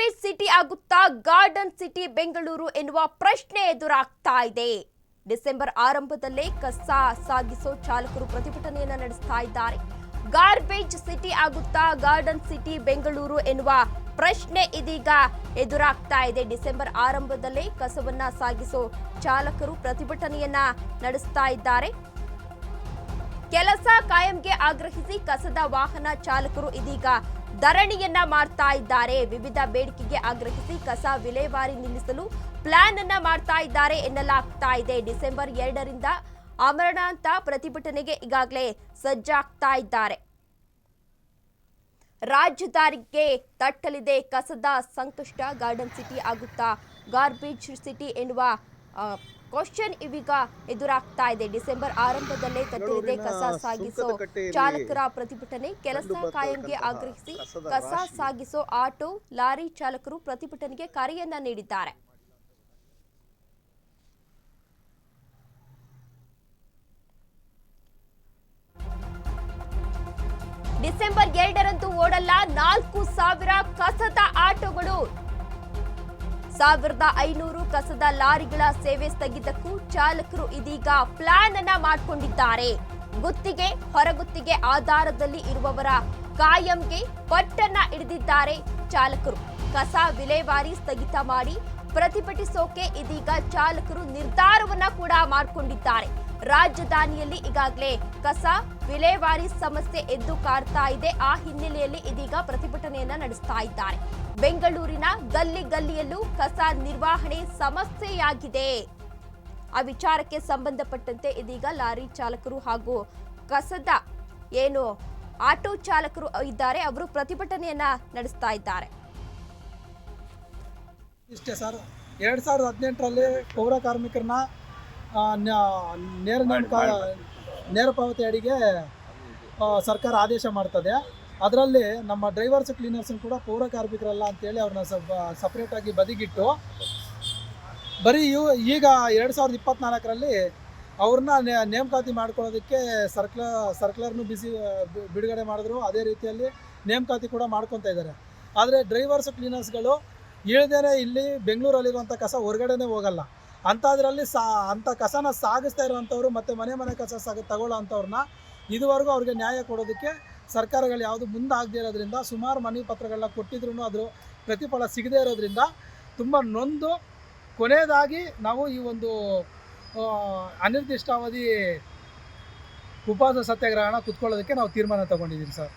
Garbage city ಆಗುತ್ತಾ garden city Bengaluru ಎನ್ನುವ ಪ್ರಶ್ನೆ ಎದುರಾಗ್ತಾ ಇದೆ. ಡಿಸೆಂಬರ್ ಆರಂಭದಲ್ಲೇ ಕಸ ಸಾಗಿಸೋ ಚಾಲಕರು ಪ್ರತಿಭಟನೆಯನ್ನ ನಡೆಸ್ತಾ ಇದ್ದಾರೆ. ಗಾರ್ಬೇಜ್ ಸಿಟಿ ಆಗುತ್ತಾ ಗಾರ್ಡನ್ ಸಿಟಿ ಬೆಂಗಳೂರು ಎನ್ನುವ ಪ್ರಶ್ನೆ ಇದೀಗ ಎದುರಾಗ್ತಾ ಇದೆ. ಡಿಸೆಂಬರ್ ಆರಂಭದಲ್ಲೇ ಕಸವನ್ನ ಸಾಗಿಸೋ ಚಾಲಕರು ಪ್ರತಿಭಟನೆಯನ್ನ ನಡೆಸ್ತಾ ಇದ್ದಾರೆ. ಕೆಲಸ ಕಾಯಂಗೆ ಆಗ್ರಹಿಸಿ ಕಸದ ವಾಹನ ಚಾಲಕರು ಇದೀಗ ಧರಣಿಯನ್ನ ಮಾಡ್ತಾ ಇದ್ದಾರೆ. ವಿವಿಧ ಬೇಡಿಕೆಗೆ ಆಗ್ರಹಿಸಿ ಕಸ ವಿಲೇವಾರಿ ನಿಲ್ಲಿಸಲು ಪ್ಲಾನ್ ಅನ್ನ ಮಾಡ್ತಾ ಇದ್ದಾರೆ ಎನ್ನಲಾಗ್ತಾ ಇದೆ. ಡಿಸೆಂಬರ್ 2ರಿಂದ ಆಮರಣಾಂತ ಪ್ರತಿಭಟನೆಗೆ ಈಗಾಗಲೇ ಸಜ್ಜಾಗ್ತಾ ಇದ್ದಾರೆ. ರಾಜಧಾನಿಗೆ ತಟ್ಟಲಿದೆ ಕಸದ ಸಂಕಷ್ಟ. ಗಾರ್ಡನ್ ಸಿಟಿ ಆಗುತ್ತಾ ಗಾರ್ಬೇಜ್ ಸಿಟಿ ಎನ್ನುವ ಕ್ವಶನ್ ಇವೀಗ ಎದುರಾಗ್ತಾ ಇದೆ. ಡಿಸೆಂಬರ್ ಆರಂಭದಲ್ಲೇ ತಟ್ಟಲಿದೆ ಕಸ ಸಾಗಿಸೋ ಚಾಲಕರ ಪ್ರತಿಭಟನೆ. ಕೆಲಸ ಕಾಯಂಗೆ ಆಗ್ರಹಿಸಿ ಕಸ ಸಾಗಿಸೋ ಆಟೋ ಲಾರಿ ಚಾಲಕರು ಪ್ರತಿಭಟನೆಗೆ ಕರೆಯನ್ನ ನೀಡಿದ್ದಾರೆ. ಡಿಸೆಂಬರ್ 2ರಂದು ಓಡಲ್ಲ 4,000 ಕಸದ ಆಟೋಗಳು. 1,500 ಕಸದ ಲಾರಿಗಳ ಸೇವೆ ಸ್ಥಗಿತಕ್ಕೂ ಚಾಲಕರು ಇದೀಗ ಪ್ಲಾನ್ ಅನ್ನ ಮಾಡಿಕೊಂಡಿದ್ದಾರೆ. ಗುತ್ತಿಗೆ ಹೊರಗುತ್ತಿಗೆ ಆಧಾರದಲ್ಲಿ ಇರುವವರ ಕಾಯಂಗೆ ಪಟ್ಟನ್ನ ಹಿಡಿದಿದ್ದಾರೆ ಚಾಲಕರು. ಕಸ ವಿಲೇವಾರಿ ಸ್ಥಗಿತ ಮಾಡಿ ಪ್ರತಿಭಟಿಸೋಕೆ ಇದೀಗ ಚಾಲಕರು ನಿರ್ಧಾರವನ್ನ ಕೂಡ ಮಾಡಿಕೊಂಡಿದ್ದಾರೆ. ರಾಜಧಾನಿಯಲ್ಲಿ ಈಗಾಗಲೇ ಕಸ ವಿಲೇವಾರಿ ಸಮಸ್ಯೆ ಎದ್ದು ಕಾಡ್ತಾ ಇದೆ. ಆ ಹಿನ್ನೆಲೆಯಲ್ಲಿ ಇದೀಗ ಪ್ರತಿಭಟನೆಯನ್ನ ನಡೆಸ್ತಾ ಇದ್ದಾರೆ. ಬೆಂಗಳೂರಿನ ಗಲ್ಲಿ ಗಲ್ಲಿಯಲ್ಲೂ ಕಸ ನಿರ್ವಹಣೆ ಸಮಸ್ಯೆಯಾಗಿದೆ. ಆ ವಿಚಾರಕ್ಕೆ ಸಂಬಂಧಪಟ್ಟಂತೆ ಇದೀಗ ಲಾರಿ ಚಾಲಕರು ಹಾಗೂ ಕಸದ ಏನು ಆಟೋ ಚಾಲಕರು ಇದ್ದಾರೆ ಅವರು ಪ್ರತಿಭಟನೆಯನ್ನ ನಡೆಸ್ತಾ ಇದ್ದಾರೆ. ಇಷ್ಟೇ ಸರ್, 2018ರಲ್ಲಿ ಪೌರ ಕಾರ್ಮಿಕರನ್ನ ನೇರ ಪಾವತಿ ಅಡಿಗೆ ಸರ್ಕಾರ ಆದೇಶ ಮಾಡ್ತದೆ. ಅದರಲ್ಲಿ ನಮ್ಮ ಡ್ರೈವರ್ಸ್ ಕ್ಲೀನರ್ಸ್ ಕೂಡ ಪೌರ ಕಾರ್ಮಿಕರಲ್ಲ ಅಂತೇಳಿ ಅವ್ರನ್ನ ಸಪ್ರೇಟಾಗಿ ಬದಿಗಿಟ್ಟು ಬರೀ ಈಗ 2024ರಲ್ಲಿ ಅವ್ರನ್ನ ನೇಮಕಾತಿ ಮಾಡ್ಕೊಳ್ಳೋದಕ್ಕೆ ಸರ್ಕ್ಯುಲರ್ನು ಬಿಡುಗಡೆ ಮಾಡಿದ್ರು. ಅದೇ ರೀತಿಯಲ್ಲಿ ನೇಮಕಾತಿ ಕೂಡ ಮಾಡ್ಕೊತಾ ಇದ್ದಾರೆ. ಆದರೆ ಡ್ರೈವರ್ಸ್ ಕ್ಲೀನರ್ಸ್ಗಳು ಇಳ್ದೇನೆ ಇಲ್ಲಿ ಬೆಂಗಳೂರಲ್ಲಿರುವಂಥ ಕಸ ಹೊರಗಡೆನೇ ಹೋಗಲ್ಲ. ಅಂಥದ್ರಲ್ಲಿ ಅಂಥ ಕಸನ ಸಾಗಿಸ್ತಾ ಇರೋವಂಥವ್ರು ಮತ್ತು ಮನೆ ಕಸ ತಗೊಳ್ಳೋ ಅಂಥವ್ರನ್ನ ಇದುವರೆಗೂ ಅವ್ರಿಗೆ ನ್ಯಾಯ ಕೊಡೋದಕ್ಕೆ ಸರ್ಕಾರಗಳು ಯಾವುದು ಮುಂದಾಗದೇ ಇರೋದ್ರಿಂದ ಸುಮಾರು ಮನವಿ ಪತ್ರಗಳನ್ನ ಕೊಟ್ಟಿದ್ರು ಅದ್ರ ಪ್ರತಿಫಲ ಸಿಗದೇ ಇರೋದ್ರಿಂದ ತುಂಬ ನೊಂದು ಕೊನೆಯದಾಗಿ ನಾವು ಈ ಒಂದು ಅನಿರ್ದಿಷ್ಟಾವಧಿ ಉಪವಾಸ ಸತ್ಯಾಗ್ರಹನ ಕುತ್ಕೊಳ್ಳೋದಕ್ಕೆ ನಾವು ತೀರ್ಮಾನ ತಗೊಂಡಿದ್ದೀವಿ ಸರ್.